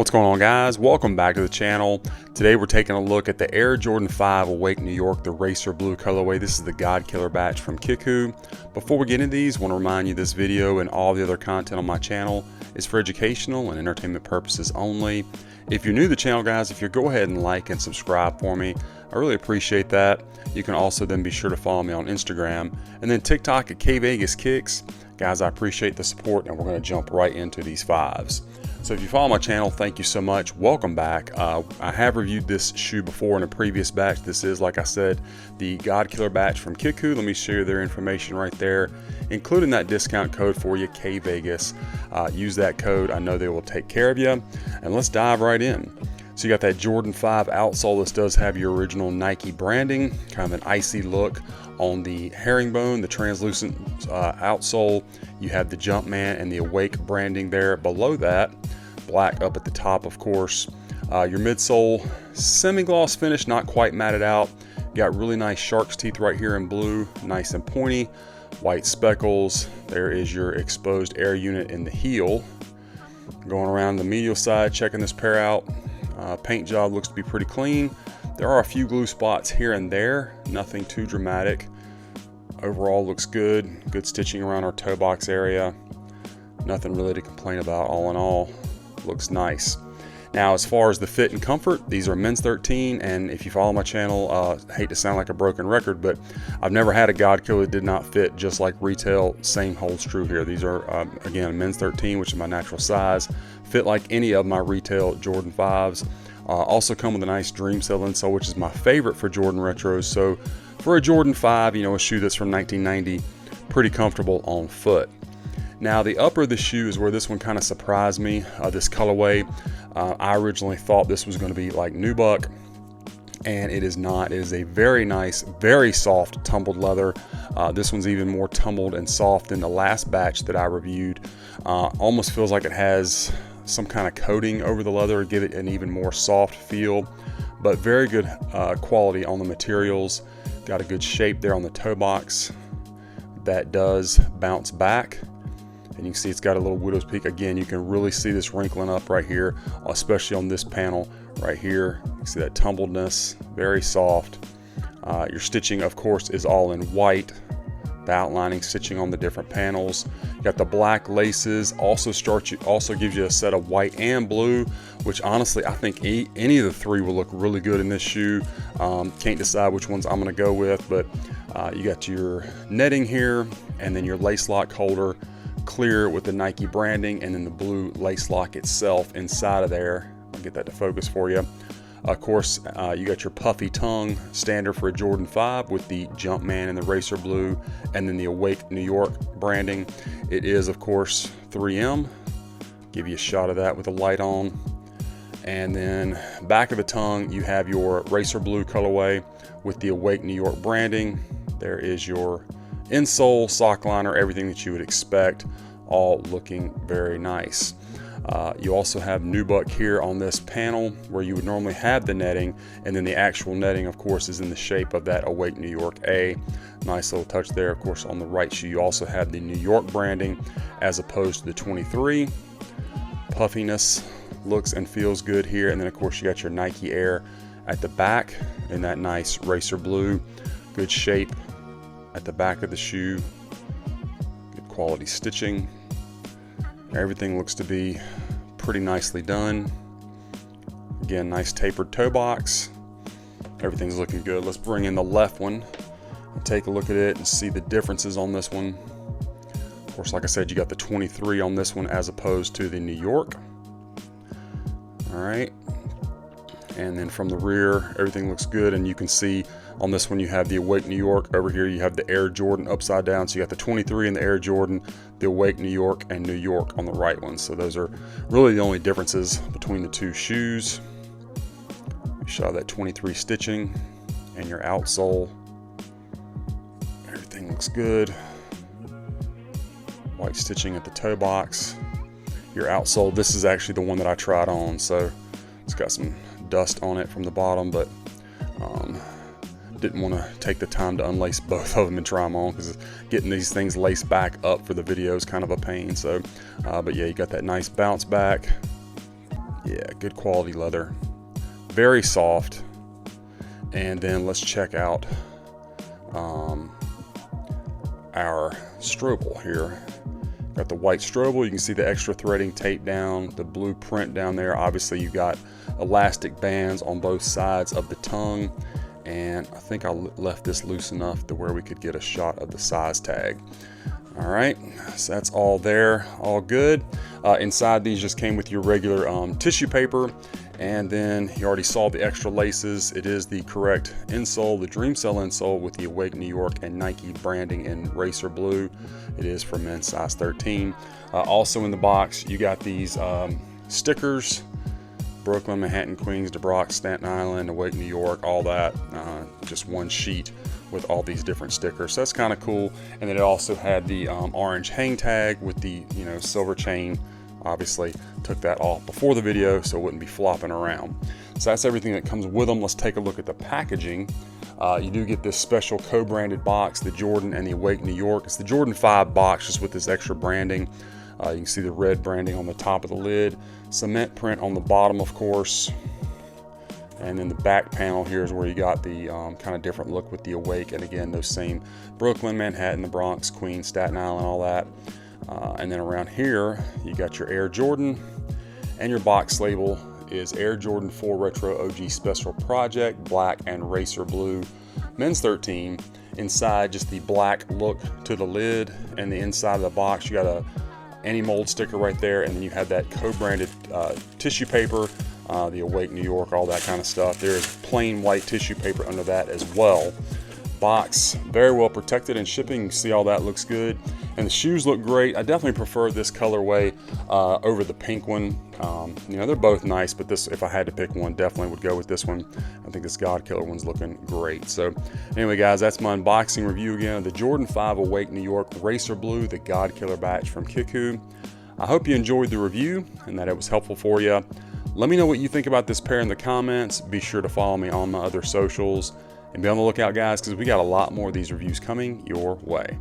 What's going on, guys? Welcome back to the channel. Today we're taking a look at the Air Jordan 5 Awake New York, the Racer Blue colorway. This is the God Killer batch from Kickwho. Before we get into these, I want to remind you this video and all the other content on my channel is for educational and entertainment purposes only. If you're new to the channel, guys, if you go ahead and like and subscribe for me, I really appreciate that. You can also then be sure to follow me on Instagram and then TikTok at kvegaskickz. Guys, I appreciate the support, and we're going to jump right into these fives. So if you follow my channel, thank you so much. Welcome back. I have reviewed this shoe before in a previous batch. This is, like I said, the God Killer batch from Kickwho. Let me share their information right there, including that discount code for you, kvegas. Use that code. I know they will take care of you. And let's dive right in. So you got that Jordan 5 outsole. This does have your original Nike branding, kind of an icy look on the herringbone, the translucent outsole. You have the Jumpman and the Awake branding there. Below that, black up at the top, of course. Your midsole, semi-gloss finish, not quite matted out. You got really nice shark's teeth right here in blue, nice and pointy. White speckles. There is your exposed air unit in the heel. Going around the medial side, checking this pair out. Paint job looks to be pretty clean. There are a few glue spots here and there, nothing too dramatic. Overall looks good. Good stitching around our toe box area. Nothing really to complain about. All in all, looks nice. Now, as far as the fit and comfort, these are men's 13, and if you follow my channel, I hate to sound like a broken record, but I've never had a God Killer that did not fit just like retail. Same holds true here. These are, again, men's 13, which is my natural size. Fit like any of my retail Jordan 5s. Also come with a nice Dream Cell insole, which is my favorite for Jordan retros. So for a Jordan 5, you know, a shoe that's from 1990, pretty comfortable on foot. Now, the upper of the shoe is where this one kind of surprised me, this colorway. I originally thought this was going to be like nubuck, and it is not. It is a very nice, very soft tumbled leather. This one's even more tumbled and soft than the last batch that I reviewed. Almost feels like it has some kind of coating over the leather to give it an even more soft feel, but very good quality on the materials. Got a good shape there on the toe box that does bounce back. And you can see it's got a little widow's peak. Again, you can really see this wrinkling up right here, especially on this panel right here. You can see that tumbledness, very soft. Your stitching, of course, is all in white. The outlining stitching on the different panels. You got the black laces. Also gives you a set of white and blue, which honestly I think any of the three will look really good in this shoe. Can't decide which ones I'm going to go with, but you got your netting here, and then your lace lock holder, clear with the Nike branding, and then the blue lace lock itself inside of there. I'll get that to focus for you. Of course, you got your puffy tongue, standard for a Jordan 5, with the Jumpman and the Racer Blue, and then the Awake New York branding. It is, of course, 3M. Give you a shot of that with the light on. And then back of the tongue, you have your Racer Blue colorway with the Awake New York branding. There is your insole, sock liner, everything that you would expect, all looking very nice. You also have nubuck here on this panel where you would normally have the netting, and then the actual netting, of course, is in the shape of that Awake New York A. Nice little touch there. Of course, on the right shoe, you also have the New York branding as opposed to the 23. Puffiness looks and feels good here. And then, of course, you got your Nike Air at the back in that nice Racer Blue. Good shape at the back of the shoe. Good quality stitching. Everything looks to be pretty nicely done. Again, nice tapered toe box. Everything's looking good. Let's bring in the left one and take a look at it and see the differences on this one. Of course, like I said, you got the 23 on this one as opposed to the New York. All right. And then from the rear, everything looks good, and you can see on this one you have the Awake New York. Over here you have the Air Jordan upside down, so you got the 23 and the Air Jordan, the Awake New York, and New York on the right one. So those are really the only differences between the two shoes. You saw that 23 stitching and your outsole. Everything looks good. White stitching at the toe box. Your outsole, this is actually the one that I tried on, so it's got some dust on it from the bottom, but didn't want to take the time to unlace both of them and try them on, because getting these things laced back up for the video is kind of a pain. So but yeah, you got that nice bounce back, Yeah, good quality leather, very soft. And then let's check out our Strobel here. Got the white Strobel. You can see the extra threading taped down, the blue print down there. Obviously, you've got elastic bands on both sides of the tongue. And I think I left this loose enough to where we could get a shot of the size tag. All right, so that's all there, all good. Inside these just came with your regular tissue paper, and then you already saw the extra laces. It is the correct insole, the Dream Cell insole with the Awake New York and Nike branding in racer blue. It is for men's size 13. Also in the box, you got these stickers: Brooklyn, Manhattan, Queens, DeBrock, Staten Island, Awake New York, all that. Just one sheet with all these different stickers. So that's kind of cool. And then it also had the orange hang tag with the silver chain. Obviously took that off before the video so it wouldn't be flopping around. So that's everything that comes with them. Let's take a look at the packaging. You do get this special co-branded box, the Jordan and the Awake New York. It's the Jordan 5 box just with this extra branding. You can see the red branding on the top of the lid, cement print on the bottom, of course. And then the back panel here is where you got the kind of different look with the Awake. And again, those same Brooklyn, Manhattan, the Bronx, Queens, Staten Island, all that. And then around here, you got your Air Jordan, and your box label is Air Jordan 4 Retro OG Special Project, black and racer blue, men's 13. Inside, just the black look to the lid, and the inside of the box, you got a anti-mold sticker right there, and then you have that co-branded tissue paper, the Awake New York, all that kind of stuff. There's plain white tissue paper under that as well. Box very well protected, and shipping, you see all that looks good, and the shoes look great. I definitely prefer this colorway over the pink one. They're both nice, but this, if I had to pick one, definitely would go with this one. I think this godkiller one's looking great. So anyway, guys, that's my unboxing review again of the Jordan 5 Awake New York Racer Blue, the godkiller batch from Kickwho. I hope you enjoyed the review and that it was helpful for you. Let me know what you think about this pair in the comments. Be sure to follow me on my other socials, and be on the lookout, guys, because we got a lot more of these reviews coming your way.